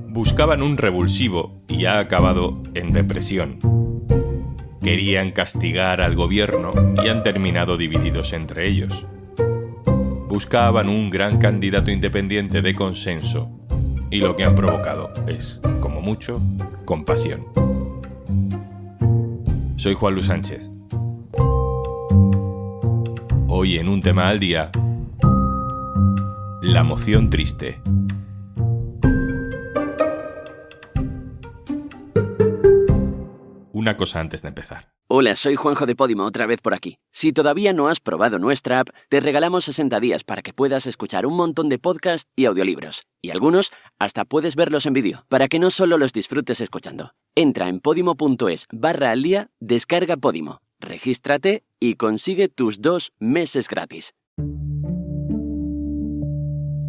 Buscaban un revulsivo y ha acabado en depresión. Querían castigar al gobierno y han terminado divididos entre ellos. Buscaban un gran candidato independiente de consenso y lo que han provocado es, como mucho, compasión. Soy Juan Luis Sánchez. Hoy en un tema al día, la moción triste. Una cosa antes de empezar. Hola, soy Juanjo de Podimo, otra vez por aquí. Si todavía no has probado nuestra app, te regalamos 60 días para que puedas escuchar un montón de podcasts y audiolibros. Y algunos hasta puedes verlos en vídeo, para que no solo los disfrutes escuchando. Entra en podimo.es/aldía, descarga Podimo, regístrate y consigue tus 2 meses gratis.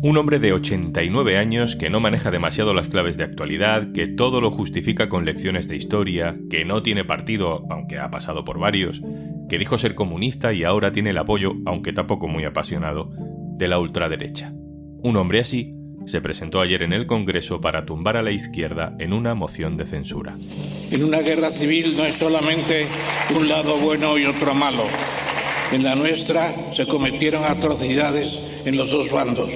Un hombre de 89 años que no maneja demasiado las claves de actualidad, que todo lo justifica con lecciones de historia, que no tiene partido, aunque ha pasado por varios, que dijo ser comunista y ahora tiene el apoyo, aunque tampoco muy apasionado, de la ultraderecha. Un hombre así se presentó ayer en el Congreso para tumbar a la izquierda en una moción de censura. En una guerra civil no es solamente un lado bueno y otro malo. En la nuestra se cometieron atrocidades en los dos bandos,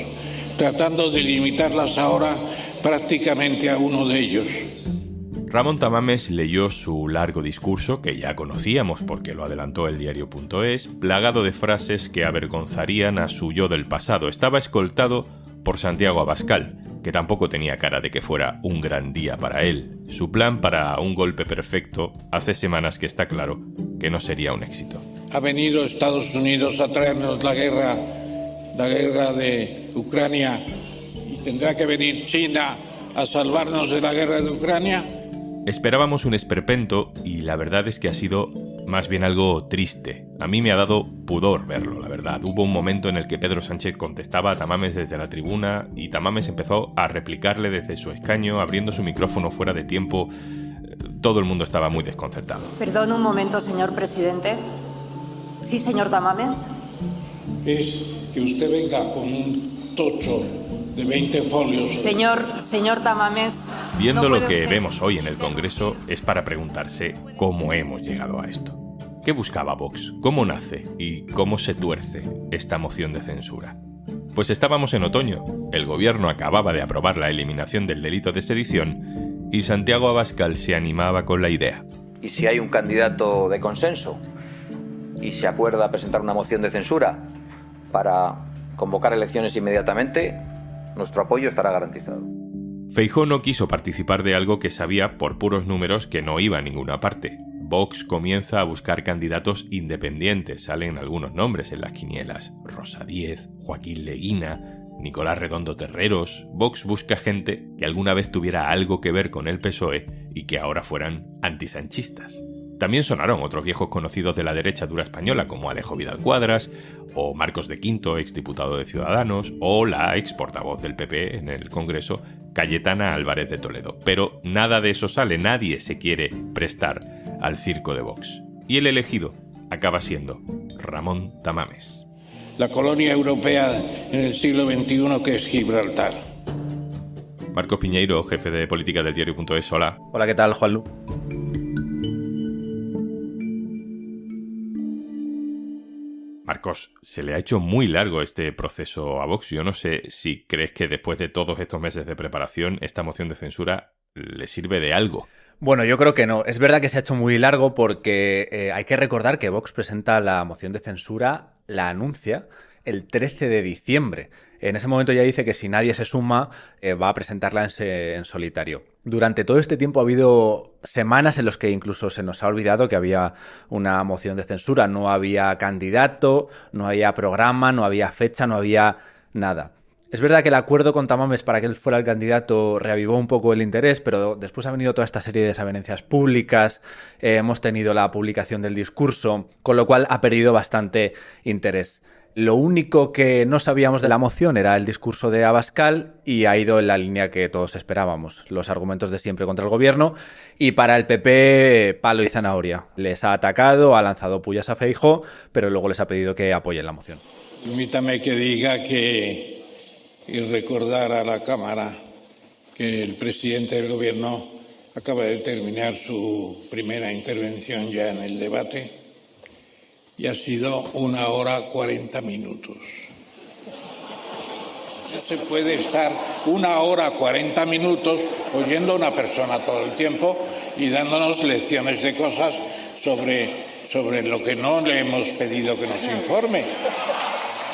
tratando de limitarlas ahora prácticamente a uno de ellos. Ramón Tamames leyó su largo discurso, que ya conocíamos porque lo adelantó el diario.es, plagado de frases que avergonzarían a su yo del pasado. Estaba escoltado por Santiago Abascal, que tampoco tenía cara de que fuera un gran día para él. Su plan para un golpe perfecto hace semanas que está claro que no sería un éxito. Ha venido Estados Unidos a traernos la guerra de Ucrania, y tendrá que venir China a salvarnos de la guerra de Ucrania. Esperábamos un esperpento y la verdad es que ha sido más bien algo triste. A mí me ha dado pudor verlo, la verdad. Hubo un momento en el que Pedro Sánchez contestaba a Tamames desde la tribuna y Tamames empezó a replicarle desde su escaño, abriendo su micrófono fuera de tiempo. Todo el mundo estaba muy desconcertado. Perdón un momento, señor presidente. Sí, señor Tamames. Es que usted venga con un tocho de 20 folios. Señor Tamames. Viendo no lo puede que usted. vemos hoy en el Congreso es para preguntarse cómo hemos llegado a esto. ¿Qué buscaba Vox? ¿Cómo nace? ¿Y cómo se tuerce esta moción de censura? Pues estábamos en otoño, el gobierno acababa de aprobar la eliminación del delito de sedición y Santiago Abascal se animaba con la idea. Y si hay un candidato de consenso y se acuerda presentar una moción de censura para convocar elecciones inmediatamente, nuestro apoyo estará garantizado. Feijóo no quiso participar de algo que sabía por puros números que no iba a ninguna parte. Vox comienza a buscar candidatos independientes, salen algunos nombres en las quinielas. Rosa Díez, Joaquín Leguina, Nicolás Redondo Terreros. Vox busca gente que alguna vez tuviera algo que ver con el PSOE y que ahora fueran antisanchistas. También sonaron otros viejos conocidos de la derecha dura española como Alejo Vidal Cuadras, o Marcos de Quinto, exdiputado de Ciudadanos, o la ex portavoz del PP en el Congreso, Cayetana Álvarez de Toledo. Pero nada de eso sale, nadie se quiere prestar al circo de Vox. Y el elegido acaba siendo Ramón Tamames. La colonia europea en el siglo XXI que es Gibraltar. Marcos Piñeiro, jefe de política del diario.es, hola. Hola, ¿qué tal, Juanlu? Marcos, se le ha hecho muy largo este proceso a Vox. Yo no sé si crees que después de todos estos meses de preparación, esta moción de censura le sirve de algo. Bueno, yo creo que no. Es verdad que se ha hecho muy largo porque hay que recordar que Vox presenta la moción de censura, la anuncia el 13 de diciembre. En ese momento ya dice que si nadie se suma, va a presentarla en solitario. Durante todo este tiempo ha habido semanas en las que incluso se nos ha olvidado que había una moción de censura. No había candidato, no había programa, no había fecha, no había nada. Es verdad que el acuerdo con Tamames para que él fuera el candidato reavivó un poco el interés, pero después ha venido toda esta serie de desavenencias públicas, hemos tenido la publicación del discurso, con lo cual ha perdido bastante interés. Lo único que no sabíamos de la moción era el discurso de Abascal y ha ido en la línea que todos esperábamos, los argumentos de siempre contra el gobierno, y para el PP palo y zanahoria. Les ha atacado, ha lanzado pullas a Feijóo, pero luego les ha pedido que apoyen la moción. Permítame que diga que y recordar a la Cámara que el presidente del Gobierno acaba de terminar su primera intervención ya en el debate y ha sido 1 hora 40 minutos. No se puede estar 1 hora 40 minutos oyendo a una persona todo el tiempo y dándonos lecciones de cosas sobre lo que no le hemos pedido que nos informe.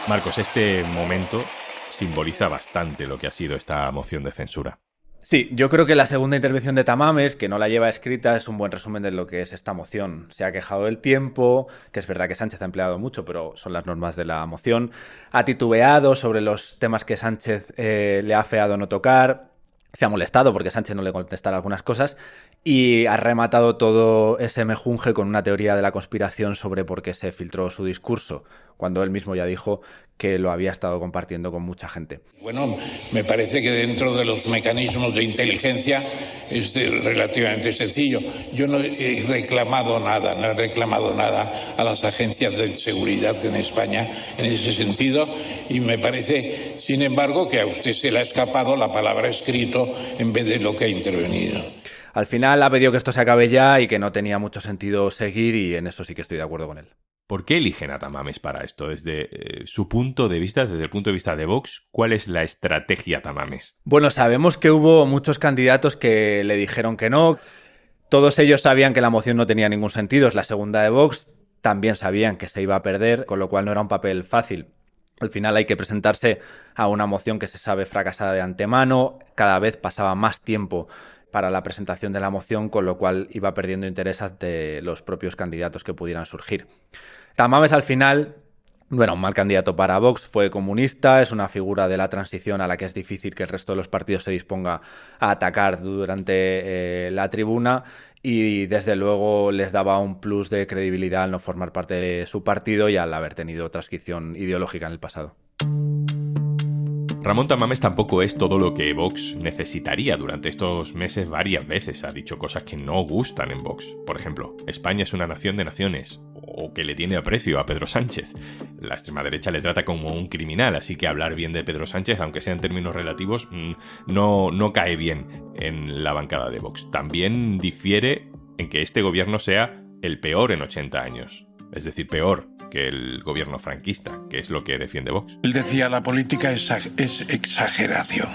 Marcos, este momento simboliza bastante lo que ha sido esta moción de censura. Sí, yo creo que la segunda intervención de Tamames, que no la lleva escrita, es un buen resumen de lo que es esta moción. Se ha quejado del tiempo, que es verdad que Sánchez ha empleado mucho, pero son las normas de la moción. Ha titubeado sobre los temas que Sánchez le ha afeado no tocar. Se ha molestado porque Sánchez no le contestara algunas cosas y ha rematado todo ese mejunje con una teoría de la conspiración sobre por qué se filtró su discurso, cuando él mismo ya dijo que lo había estado compartiendo con mucha gente. Bueno, me parece que dentro de los mecanismos de inteligencia es relativamente sencillo. Yo no he reclamado nada a las agencias de seguridad en España en ese sentido y me parece, sin embargo, que a usted se le ha escapado la palabra escrito en vez de lo que ha intervenido. Al final ha pedido que esto se acabe ya y que no tenía mucho sentido seguir y en eso sí que estoy de acuerdo con él. ¿Por qué eligen a Tamames para esto? Desde su punto de vista, desde el punto de vista de Vox, ¿cuál es la estrategia Tamames? Bueno, sabemos que hubo muchos candidatos que le dijeron que no. Todos ellos sabían que la moción no tenía ningún sentido. Es la segunda de Vox. También sabían que se iba a perder, con lo cual no era un papel fácil. Al final hay que presentarse a una moción que se sabe fracasada de antemano. Cada vez pasaba más tiempo para la presentación de la moción, con lo cual iba perdiendo interés de los propios candidatos que pudieran surgir. Tamames al final no era un mal candidato para Vox, fue comunista, es una figura de la transición a la que es difícil que el resto de los partidos se disponga a atacar durante la tribuna y desde luego les daba un plus de credibilidad al no formar parte de su partido y al haber tenido transcripción ideológica en el pasado. Ramón Tamames tampoco es todo lo que Vox necesitaría. Durante estos meses varias veces ha dicho cosas que no gustan en Vox. Por ejemplo, España es una nación de naciones, o que le tiene aprecio a Pedro Sánchez. La extrema derecha le trata como un criminal, así que hablar bien de Pedro Sánchez, aunque sea en términos relativos, no cae bien en la bancada de Vox. También difiere en que este gobierno sea el peor en 80 años. Es decir, peor que el gobierno franquista, que es lo que defiende Vox. Él decía, la política es exageración.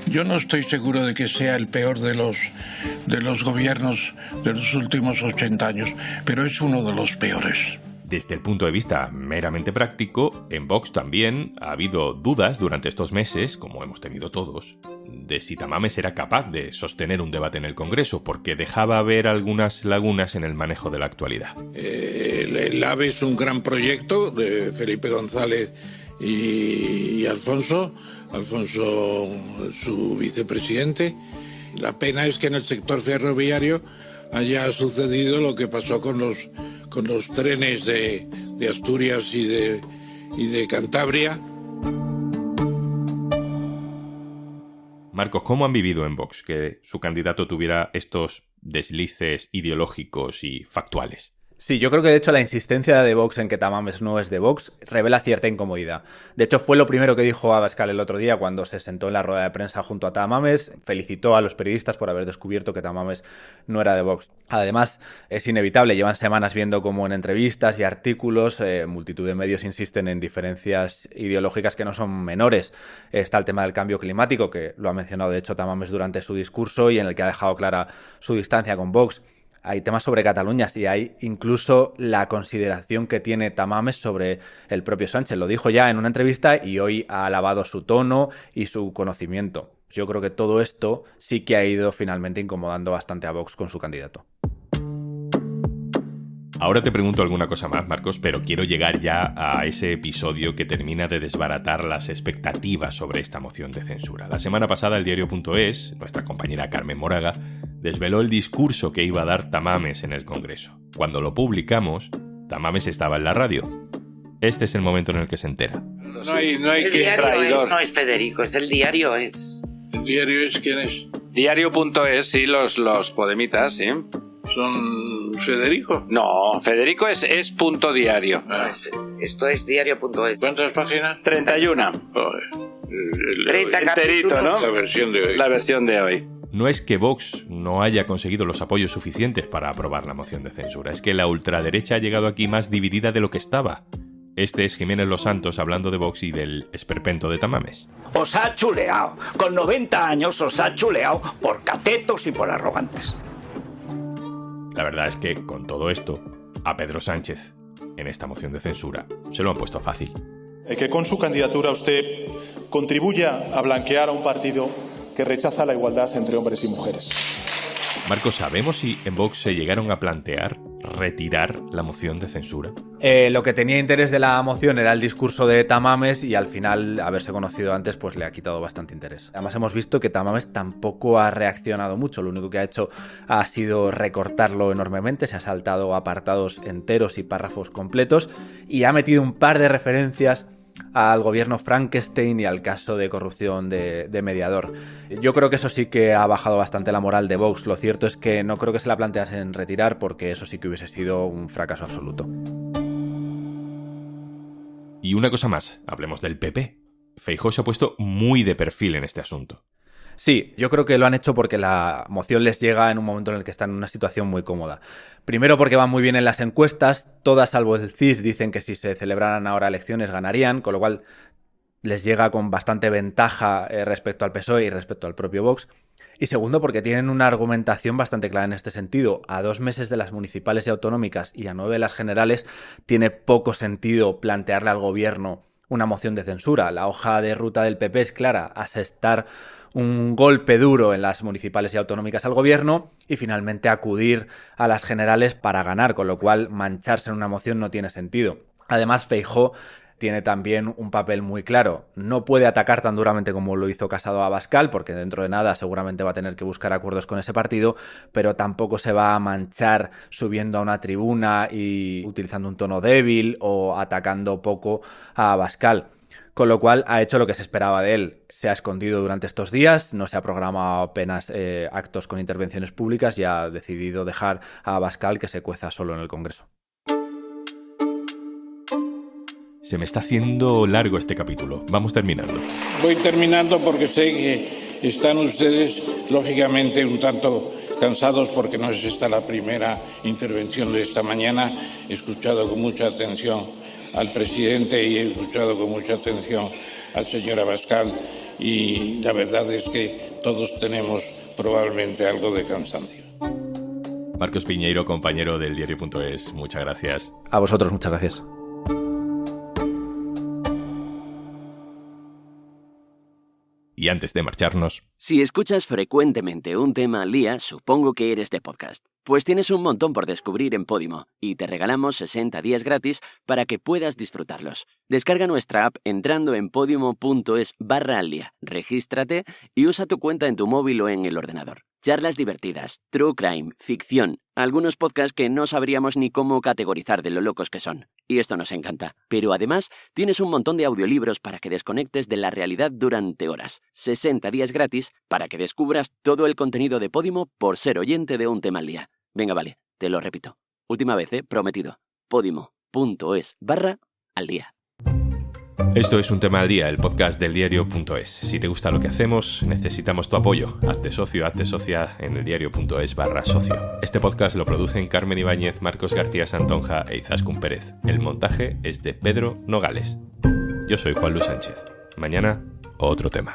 Yo no estoy seguro de que sea el peor de los gobiernos de los últimos 80 años, pero es uno de los peores. Desde el punto de vista meramente práctico, en Vox también ha habido dudas durante estos meses, como hemos tenido todos, de si Tamames era capaz de sostener un debate en el Congreso, porque dejaba ver algunas lagunas en el manejo de la actualidad. El AVE es un gran proyecto de Felipe González y Alfonso, su vicepresidente. La pena es que en el sector ferroviario haya sucedido lo que pasó con los trenes de Asturias y de Cantabria. Marcos, ¿cómo han vivido en Vox que su candidato tuviera estos deslices ideológicos y factuales? Sí, yo creo que de hecho la insistencia de Vox en que Tamames no es de Vox revela cierta incomodidad. De hecho fue lo primero que dijo Abascal el otro día cuando se sentó en la rueda de prensa junto a Tamames, felicitó a los periodistas por haber descubierto que Tamames no era de Vox. Además, es inevitable, llevan semanas viendo cómo en entrevistas y artículos multitud de medios insisten en diferencias ideológicas que no son menores. Está el tema del cambio climático, que lo ha mencionado de hecho Tamames durante su discurso y en el que ha dejado clara su distancia con Vox. Hay temas sobre Cataluña y hay incluso la consideración que tiene Tamames sobre el propio Sánchez. Lo dijo ya en una entrevista y hoy ha alabado su tono y su conocimiento. Yo creo que todo esto sí que ha ido finalmente incomodando bastante a Vox con su candidato. Ahora te pregunto alguna cosa más, Marcos, pero quiero llegar ya a ese episodio que termina de desbaratar las expectativas sobre esta moción de censura. La semana pasada el diario.es, nuestra compañera Carmen Moraga, desveló el discurso que iba a dar Tamames en el Congreso. Cuando lo publicamos, Tamames estaba en la radio. Este es el momento en el que se entera. No hay el que diario no es Federico, es el diario, es... ¿El diario es quién es? Diario.es, sí, los podemitas, sí. ¿Son Federico? No, Federico es punto diario. Ah. Esto es diario.es. ¿Cuántas páginas? 31. Joder. enterito, ¿no? La versión de hoy. La versión de hoy. No es que Vox no haya conseguido los apoyos suficientes para aprobar la moción de censura, es que la ultraderecha ha llegado aquí más dividida de lo que estaba. Este es Jiménez Los Santos hablando de Vox y del esperpento de Tamames. Os ha chuleado. Con 90 años os ha chuleado por catetos y por arrogantes. La verdad es que, con todo esto, a Pedro Sánchez, en esta moción de censura, se lo han puesto fácil. Que con su candidatura usted contribuya a blanquear a un partido que rechaza la igualdad entre hombres y mujeres. Marcos, ¿sabemos si en Vox se llegaron a plantear retirar la moción de censura? Lo que tenía interés de la moción era el discurso de Tamames y al final, haberse conocido antes, pues le ha quitado bastante interés. Además hemos visto que Tamames tampoco ha reaccionado mucho, lo único que ha hecho ha sido recortarlo enormemente, se ha saltado apartados enteros y párrafos completos y ha metido un par de referencias al gobierno Frankenstein y al caso de corrupción de Mediador. Yo creo que eso sí que ha bajado bastante la moral de Vox. Lo cierto es que no creo que se la planteasen retirar porque eso sí que hubiese sido un fracaso absoluto. Y una cosa más, hablemos del PP. Feijóo se ha puesto muy de perfil en este asunto. Sí, yo creo que lo han hecho porque la moción les llega en un momento en el que están en una situación muy cómoda. Primero porque van muy bien en las encuestas, todas salvo el CIS dicen que si se celebraran ahora elecciones ganarían, con lo cual les llega con bastante ventaja respecto al PSOE y respecto al propio Vox. Y segundo porque tienen una argumentación bastante clara en este sentido. A 2 meses de las municipales y autonómicas y a 9 de las generales tiene poco sentido plantearle al gobierno una moción de censura. La hoja de ruta del PP es clara, asestar un golpe duro en las municipales y autonómicas al gobierno y finalmente acudir a las generales para ganar, con lo cual mancharse en una moción no tiene sentido. Además, Feijóo tiene también un papel muy claro. No puede atacar tan duramente como lo hizo Casado a Abascal, porque dentro de nada seguramente va a tener que buscar acuerdos con ese partido, pero tampoco se va a manchar subiendo a una tribuna y utilizando un tono débil o atacando poco a Abascal. Con lo cual ha hecho lo que se esperaba de él. Se ha escondido durante estos días, no se ha programado apenas actos con intervenciones públicas y ha decidido dejar a Abascal que se cueza solo en el Congreso. Se me está haciendo largo este capítulo. Vamos terminando. Voy terminando porque sé que están ustedes, lógicamente, un tanto cansados porque no es esta la primera intervención de esta mañana. He escuchado con mucha atención al presidente y he escuchado con mucha atención al señor Abascal y la verdad es que todos tenemos probablemente algo de cansancio. Marcos Piñeiro, compañero del diario.es, muchas gracias. A vosotros, muchas gracias. Y antes de marcharnos... Si escuchas frecuentemente un tema al día, supongo que eres de podcast. Pues tienes un montón por descubrir en Podimo y te regalamos 60 días gratis para que puedas disfrutarlos. Descarga nuestra app entrando en podimo.es/aldía. Regístrate y usa tu cuenta en tu móvil o en el ordenador. Charlas divertidas, true crime, ficción, algunos podcasts que no sabríamos ni cómo categorizar de lo locos que son. Y esto nos encanta. Pero además, tienes un montón de audiolibros para que desconectes de la realidad durante horas. 60 días gratis para que descubras todo el contenido de Podimo por ser oyente de un tema al día. Venga, vale, te lo repito. Última vez, prometido. Podimo.es/aldía. Esto es Un Tema al Día, el podcast del diario.es. Si te gusta lo que hacemos, necesitamos tu apoyo. Hazte socio, hazte socia en el diario.es/socio. Este podcast lo producen Carmen Ibáñez, Marcos García Santonja e Izaskun Pérez. El montaje es de Pedro Nogales. Yo soy Juan Luis Sánchez. Mañana, otro tema.